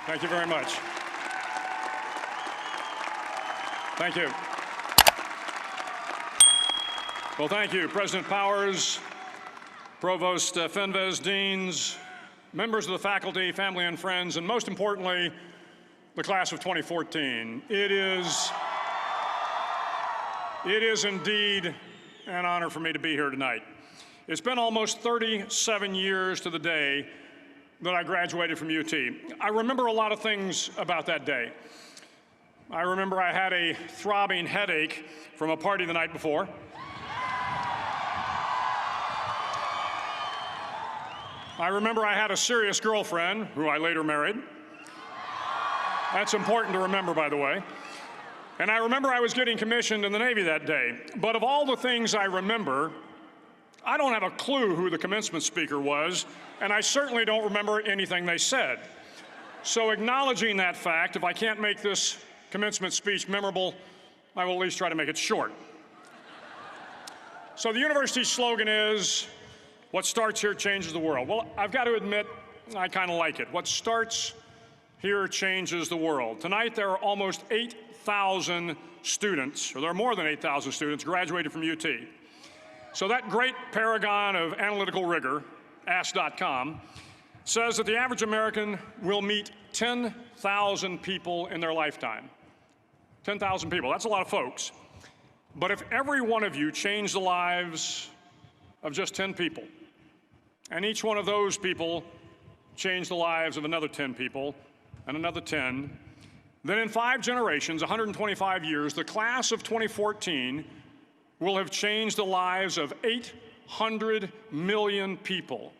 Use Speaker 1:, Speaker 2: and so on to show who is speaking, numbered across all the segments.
Speaker 1: Thank you very much. Thank you. Well, thank you, President Powers, Provost Fenves, deans, members of the faculty, family and friends, and most importantly, the class of 2014. It is indeed an honor for me to be here tonight. It's been almost 37 years to the day that I graduated from UT. I remember a lot of things about that day. I remember I had a throbbing headache from a party the night before. I remember I had a serious girlfriend, who I later married. That's important to remember, by the way. And I remember I was getting commissioned in the Navy that day. But of all the things I remember, I don't have a clue who the commencement speaker was, and I certainly don't remember anything they said. So acknowledging that fact, if I can't make this commencement speech memorable, I will at least try to make it short. So the university's slogan is, "What starts here changes the world." Well, I've got to admit, I kind of like it. What starts here changes the world. Tonight, there are almost 8,000 students, or there are more than 8,000 students graduated from UT. So that great paragon of analytical rigor, Ask.com, says that the average American will meet 10,000 people in their lifetime. 10,000 people, that's a lot of folks. But if every one of you changed the lives of just 10 people, and each one of those people changed the lives of another 10 people, and another 10, then in 5 generations, 125 years, the class of 2014 will have changed the lives of 800 million people.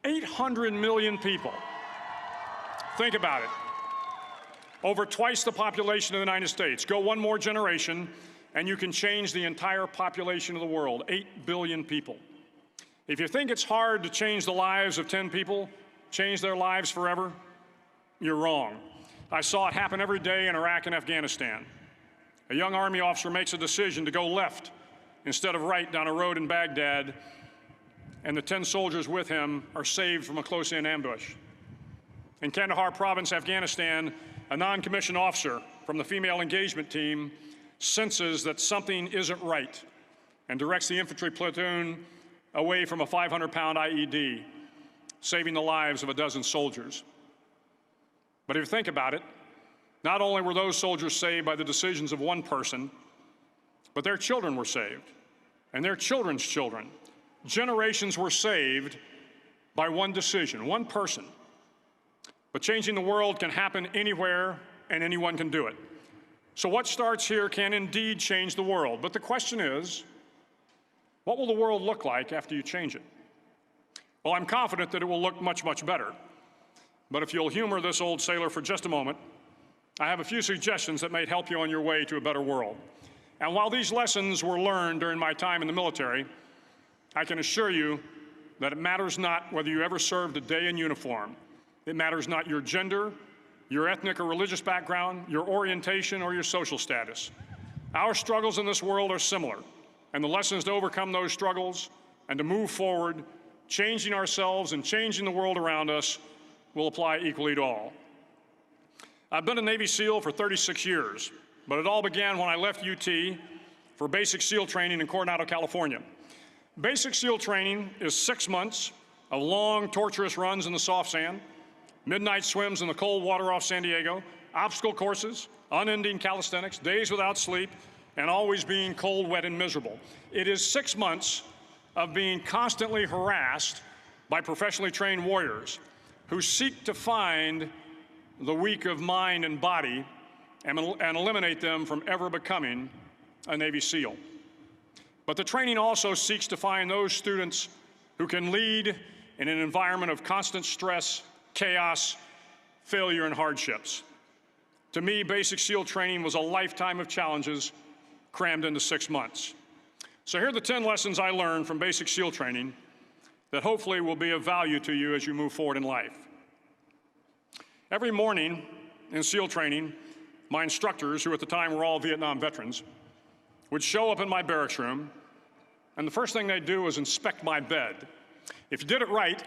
Speaker 1: 800 million people. Think about it. Over twice the population of the United States. Go one more generation, and you can change the entire population of the world, 8 billion people. If you think it's hard to change the lives of 10 people, change their lives forever, you're wrong. I saw it happen every day in Iraq and Afghanistan. A young Army officer makes a decision to go left instead of right down a road in Baghdad, and the 10 soldiers with him are saved from a close-in ambush. In Kandahar province, Afghanistan, a non-commissioned officer from the female engagement team senses that something isn't right and directs the infantry platoon away from a 500-pound IED, saving the lives of a dozen soldiers. But if you think about it, not only were those soldiers saved by the decisions of one person, but their children were saved, and their children's children. Generations were saved by one decision, one person. But changing the world can happen anywhere, and anyone can do it. So what starts here can indeed change the world. But the question is, what will the world look like after you change it? Well, I'm confident that it will look much, much better. But if you'll humor this old sailor for just a moment, I have a few suggestions that may help you on your way to a better world. And while these lessons were learned during my time in the military, I can assure you that it matters not whether you ever served a day in uniform. It matters not your gender, your ethnic or religious background, your orientation, or your social status. Our struggles in this world are similar, and the lessons to overcome those struggles and to move forward, changing ourselves and changing the world around us, will apply equally to all. I've been a Navy SEAL for 36 years, but it all began when I left UT for basic SEAL training in Coronado, California. Basic SEAL training is 6 months of long, torturous runs in the soft sand, midnight swims in the cold water off San Diego, obstacle courses, unending calisthenics, days without sleep, and always being cold, wet, and miserable. It is 6 months of being constantly harassed by professionally trained warriors who seek to find the weak of mind and body and eliminate them from ever becoming a Navy SEAL. But the training also seeks to find those students who can lead in an environment of constant stress, chaos, failure, and hardships. To me, basic SEAL training was a lifetime of challenges crammed into 6 months. So here are the 10 lessons I learned from basic SEAL training that hopefully will be of value to you as you move forward in life. Every morning in SEAL training, my instructors, who at the time were all Vietnam veterans, would show up in my barracks room, and the first thing they'd do was inspect my bed. If you did it right,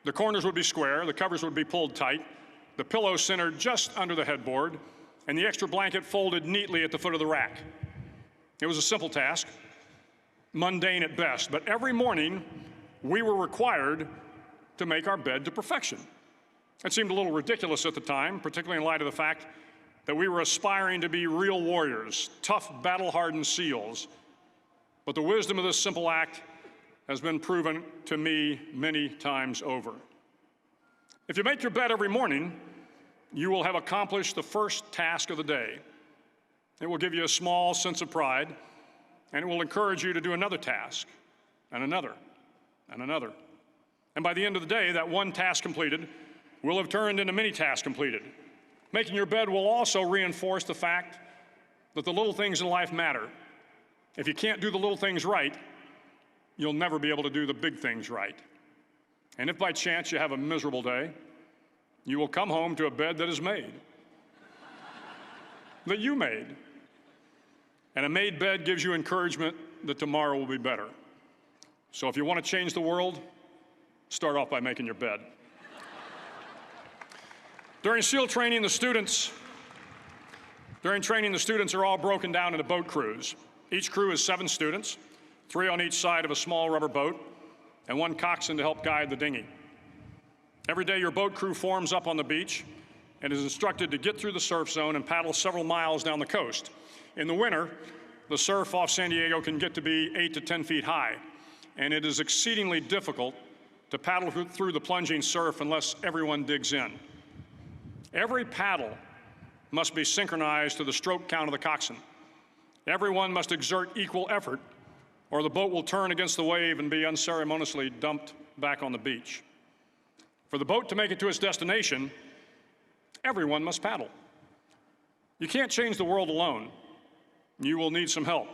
Speaker 1: the corners would be square, the covers would be pulled tight, the pillow centered just under the headboard, and the extra blanket folded neatly at the foot of the rack. It was a simple task, mundane at best, but every morning we were required to make our bed to perfection. It seemed a little ridiculous at the time, particularly in light of the fact that we were aspiring to be real warriors, tough, battle-hardened SEALs. But the wisdom of this simple act has been proven to me many times over. If you make your bed every morning, you will have accomplished the first task of the day. It will give you a small sense of pride, and it will encourage you to do another task, and another, and another. And by the end of the day, that one task completed will have turned into many tasks completed. Making your bed will also reinforce the fact that the little things in life matter. If you can't do the little things right, you'll never be able to do the big things right. And if by chance you have a miserable day, you will come home to a bed that is made, that you made. And a made bed gives you encouragement that tomorrow will be better. So if you want to change the world, start off by making your bed. During SEAL training, the students are all broken down into boat crews. Each crew is 7 students, 3 on each side of a small rubber boat, and 1 coxswain to help guide the dinghy. Every day, your boat crew forms up on the beach and is instructed to get through the surf zone and paddle several miles down the coast. In the winter, the surf off San Diego can get to be 8 to 10 feet high, and it is exceedingly difficult to paddle through the plunging surf unless everyone digs in. Every paddle must be synchronized to the stroke count of the coxswain. Everyone must exert equal effort, or the boat will turn against the wave and be unceremoniously dumped back on the beach. For the boat to make it to its destination, everyone must paddle. You can't change the world alone. You will need some help.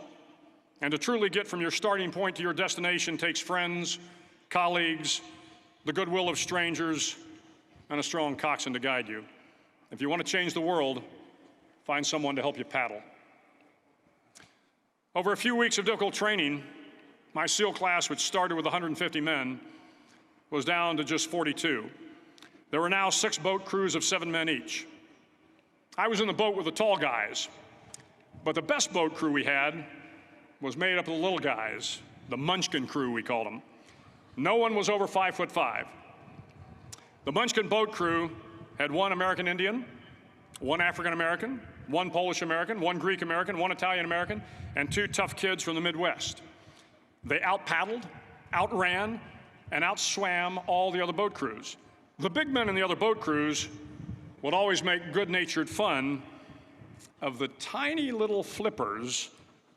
Speaker 1: And to truly get from your starting point to your destination takes friends, colleagues, the goodwill of strangers, and a strong coxswain to guide you. If you want to change the world, find someone to help you paddle. Over a few weeks of difficult training, my SEAL class, which started with 150 men, was down to just 42. There were now 6 boat crews of 7 men each. I was in the boat with the tall guys, but the best boat crew we had was made up of the little guys, the Munchkin crew, we called them. No one was over 5'5". The Munchkin boat crew had 1 American Indian, 1 African American, 1 Polish American, 1 Greek American, 1 Italian American, and 2 tough kids from the Midwest. They out-paddled, outran, and outswam all the other boat crews. The big men in the other boat crews would always make good-natured fun of the tiny little flippers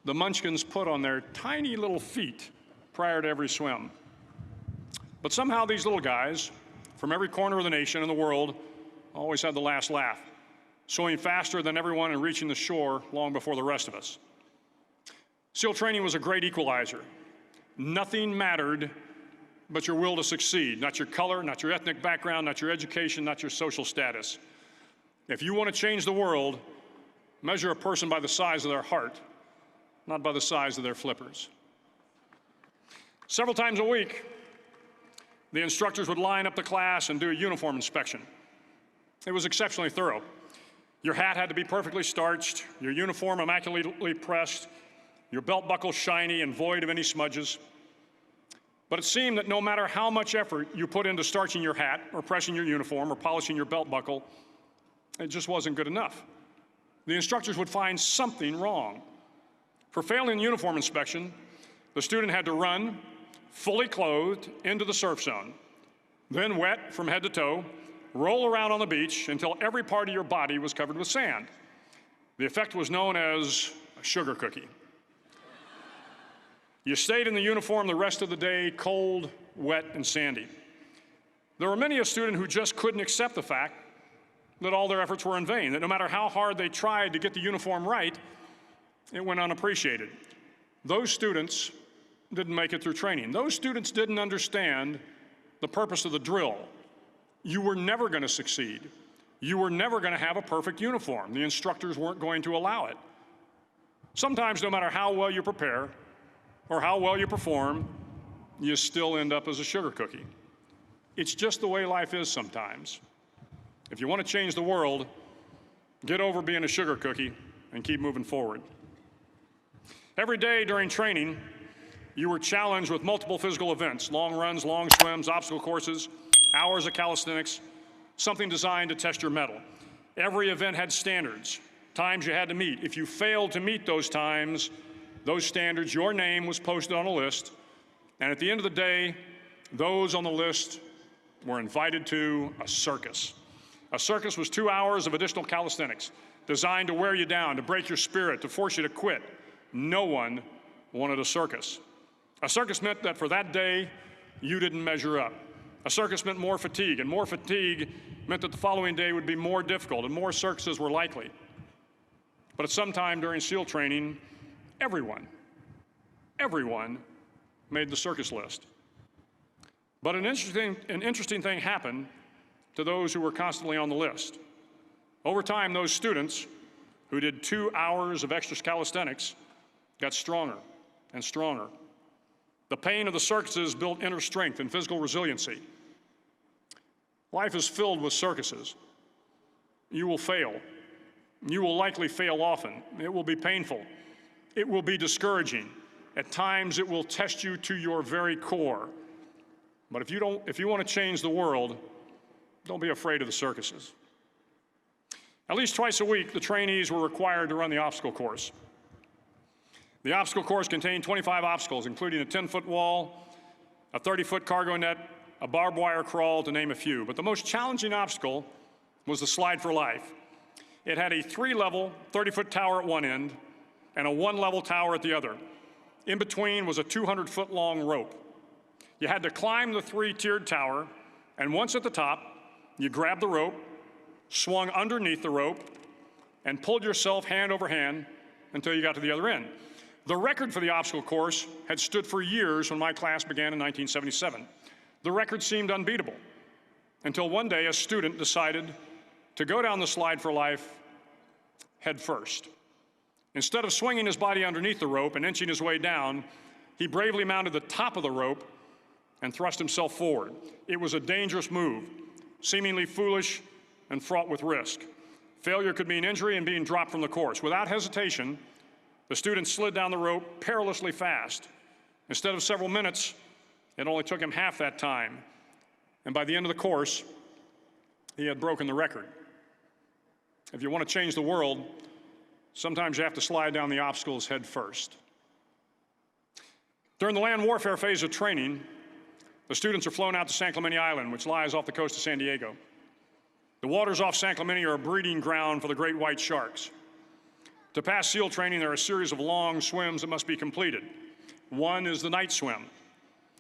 Speaker 1: the Munchkins put on their tiny little feet prior to every swim. But somehow these little guys from every corner of the nation and the world always had the last laugh, swimming faster than everyone and reaching the shore long before the rest of us. SEAL training was a great equalizer. Nothing mattered but your will to succeed, not your color, not your ethnic background, not your education, not your social status. If you want to change the world, measure a person by the size of their heart, not by the size of their flippers. Several times a week, the instructors would line up the class and do a uniform inspection. It was exceptionally thorough. Your hat had to be perfectly starched, your uniform immaculately pressed, your belt buckle shiny and void of any smudges. But it seemed that no matter how much effort you put into starching your hat or pressing your uniform or polishing your belt buckle, it just wasn't good enough. The instructors would find something wrong. For failing the uniform inspection, the student had to run, fully clothed, into the surf zone, then wet from head to toe, roll around on the beach until every part of your body was covered with sand. The effect was known as a sugar cookie. You stayed in the uniform the rest of the day, cold, wet, and sandy. There were many a student who just couldn't accept the fact that all their efforts were in vain, that no matter how hard they tried to get the uniform right, it went unappreciated. Those students didn't make it through training. Those students didn't understand the purpose of the drill. You were never going to succeed. You were never going to have a perfect uniform. The instructors weren't going to allow it. Sometimes, no matter how well you prepare or how well you perform, you still end up as a sugar cookie. It's just the way life is sometimes. If you want to change the world, get over being a sugar cookie and keep moving forward. Every day during training, you were challenged with multiple physical events: long runs, long swims, obstacle courses, hours of calisthenics, something designed to test your mettle. Every event had standards, times you had to meet. If you failed to meet those times, those standards, your name was posted on a list, and at the end of the day, those on the list were invited to a circus. A circus was 2 hours of additional calisthenics, designed to wear you down, to break your spirit, to force you to quit. No one wanted a circus. A circus meant that for that day, you didn't measure up. A circus meant more fatigue, and more fatigue meant that the following day would be more difficult, and more circuses were likely. But at some time during SEAL training, everyone made the circus list. But an interesting thing happened to those who were constantly on the list. Over time, those students who did 2 hours of extra calisthenics got stronger and stronger. The pain of the circuses built inner strength and physical resiliency. Life is filled with circuses. You will fail. You will likely fail often. It will be painful. It will be discouraging. At times, it will test you to your very core. But if you want to change the world, don't be afraid of the circuses. At least twice a week, the trainees were required to run the obstacle course. The obstacle course contained 25 obstacles, including a 10-foot wall, a 30-foot cargo net, a barbed wire crawl, to name a few. But the most challenging obstacle was the slide for life. It had a 3-level, 30-foot tower at one end and a 1-level tower at the other. In between was a 200-foot-long rope. You had to climb the 3-tiered tower, and once at the top, you grabbed the rope, swung underneath the rope, and pulled yourself hand over hand until you got to the other end. The record for the obstacle course had stood for years when my class began in 1977. The record seemed unbeatable until one day a student decided to go down the slide for life head first. Instead of swinging his body underneath the rope and inching his way down, he bravely mounted the top of the rope and thrust himself forward. It was a dangerous move, seemingly foolish and fraught with risk. Failure could mean injury and being dropped from the course. Without hesitation, the student slid down the rope perilously fast. Instead of several minutes, it only took him half that time. And by the end of the course, he had broken the record. If you want to change the world, sometimes you have to slide down the obstacles head first. During the land warfare phase of training, the students are flown out to San Clemente Island, which lies off the coast of San Diego. The waters off San Clemente are a breeding ground for the great white sharks. To pass SEAL training, there are a series of long swims that must be completed. One is the night swim.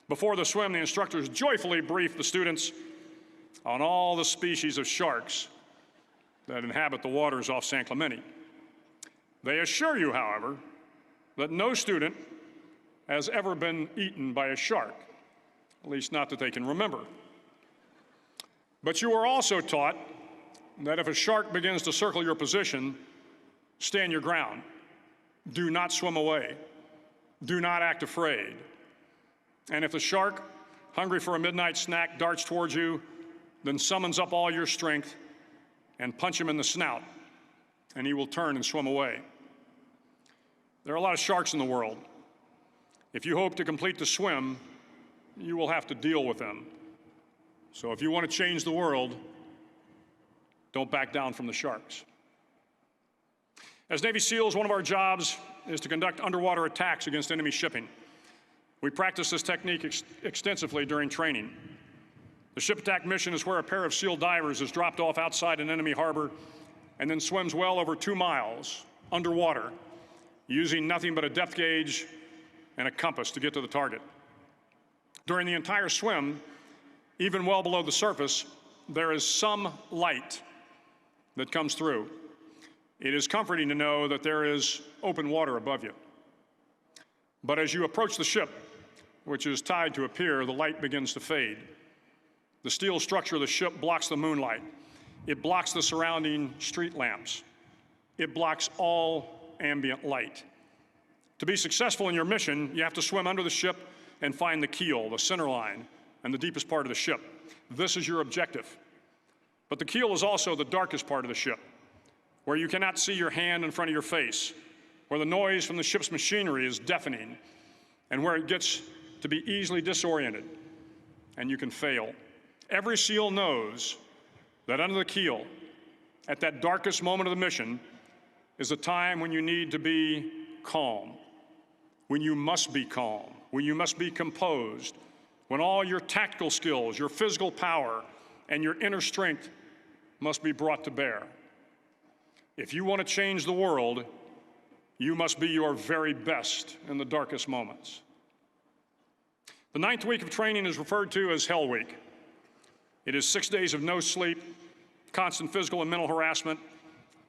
Speaker 1: Before the swim, the instructors joyfully brief the students on all the species of sharks that inhabit the waters off San Clemente. They assure you, however, that no student has ever been eaten by a shark, at least not that they can remember. But you are also taught that if a shark begins to circle your position, stand your ground. Do not swim away. Do not act afraid. And if the shark, hungry for a midnight snack, darts towards you, then summons up all your strength and punch him in the snout, and he will turn and swim away. There are a lot of sharks in the world. If you hope to complete the swim, you will have to deal with them. So if you want to change the world, don't back down from the sharks. As Navy SEALs, one of our jobs is to conduct underwater attacks against enemy shipping. We practice this technique extensively during training. The ship attack mission is where a pair of SEAL divers is dropped off outside an enemy harbor and then swims well over 2 miles underwater, using nothing but a depth gauge and a compass to get to the target. During the entire swim, even well below the surface, there is some light that comes through. It is comforting to know that there is open water above you. But as you approach the ship, which is tied to a pier, the light begins to fade. The steel structure of the ship blocks the moonlight. It blocks the surrounding street lamps. It blocks all ambient light. To be successful in your mission, you have to swim under the ship and find the keel, the center line, and the deepest part of the ship. This is your objective. But the keel is also the darkest part of the ship, where you cannot see your hand in front of your face, where the noise from the ship's machinery is deafening, and where it gets to be easily disoriented, and you can fail. Every SEAL knows that under the keel, at that darkest moment of the mission, is a time when you need to be calm, when you must be calm, when you must be composed, when all your tactical skills, your physical power, and your inner strength must be brought to bear. If you want to change the world, you must be your very best in the darkest moments. The 9th week of training is referred to as Hell Week. It is 6 days of no sleep, constant physical and mental harassment,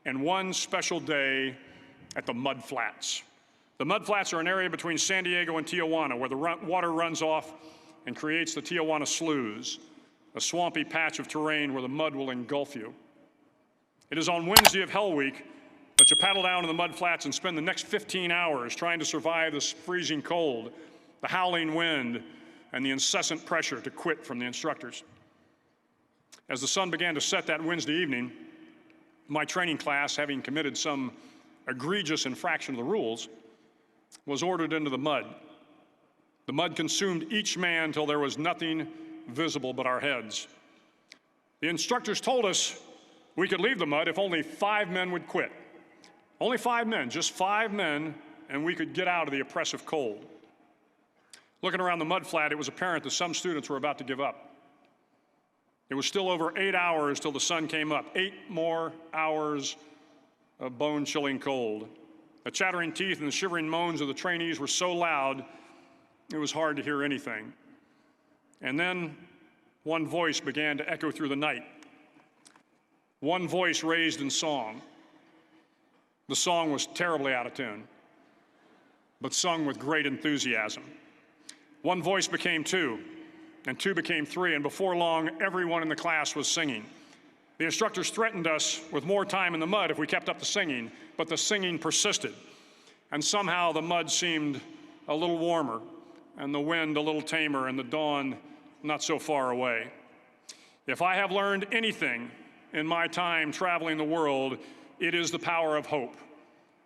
Speaker 1: and one special day at the Mud Flats. The Mud Flats are an area between San Diego and Tijuana where the water runs off and creates the Tijuana Sloughs, a swampy patch of terrain where the mud will engulf you. It is on Wednesday of Hell Week that you paddle down to the Mud Flats and spend the next 15 hours trying to survive this freezing cold, the howling wind, and the incessant pressure to quit from the instructors. As the sun began to set that Wednesday evening, my training class, having committed some egregious infraction of the rules, was ordered into the mud. The mud consumed each man till there was nothing visible but our heads. The instructors told us we could leave the mud if only 5 men would quit. Only 5 men, just 5 men, and we could get out of the oppressive cold. Looking around the mud flat, it was apparent that some students were about to give up. It was still over 8 hours till the sun came up. 8 more hours of bone-chilling cold. The chattering teeth and the shivering moans of the trainees were so loud, it was hard to hear anything. And then one voice began to echo through the night. One voice raised in song. The song was terribly out of tune, but sung with great enthusiasm. One voice became 2, and 2 became 3, and before long, everyone in the class was singing. The instructors threatened us with more time in the mud if we kept up the singing, but the singing persisted. And somehow the mud seemed a little warmer, and the wind a little tamer, and the dawn not so far away. If I have learned anything in my time traveling the world, it is the power of hope.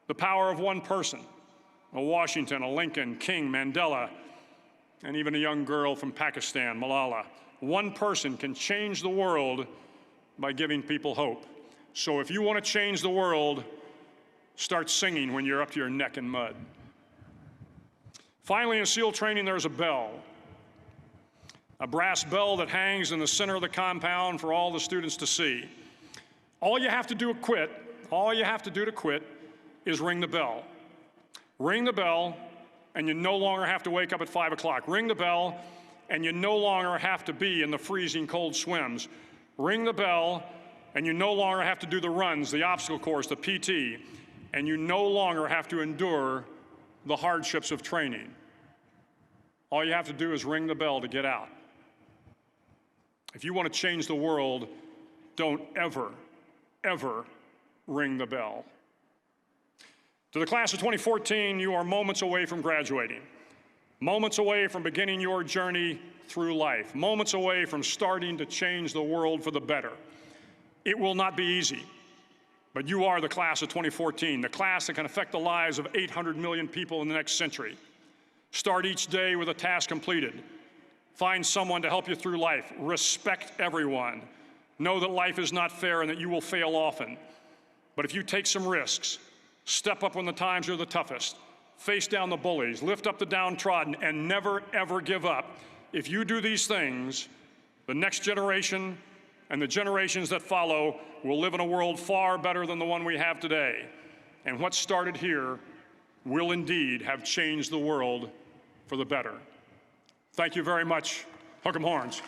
Speaker 1: The power of one person, a Washington, a Lincoln, King, Mandela, and even a young girl from Pakistan, Malala. One person can change the world by giving people hope. So if you want to change the world, start singing when you're up to your neck in mud. Finally, in SEAL training, there's a bell. A brass bell that hangs in the center of the compound for all the students to see. All you have to do to quit is ring the bell. Ring the bell, and you no longer have to wake up at 5 o'clock. Ring the bell, and you no longer have to be in the freezing cold swims. Ring the bell, and you no longer have to do the runs, the obstacle course, the PT, and you no longer have to endure the hardships of training. All you have to do is ring the bell to get out. If you want to change the world, don't ever, ever ring the bell. To the class of 2014, you are moments away from graduating, moments away from beginning your journey through life, moments away from starting to change the world for the better. It will not be easy, but you are the class of 2014, the class that can affect the lives of 800 million people in the next century. Start each day with a task completed. Find someone to help you through life. Respect everyone. Know that life is not fair and that you will fail often. But if you take some risks, step up when the times are the toughest, face down the bullies, lift up the downtrodden, and never, ever give up, if you do these things, the next generation and the generations that follow will live in a world far better than the one we have today. And what started here will indeed have changed the world for the better. Thank you very much. Hook 'em horns.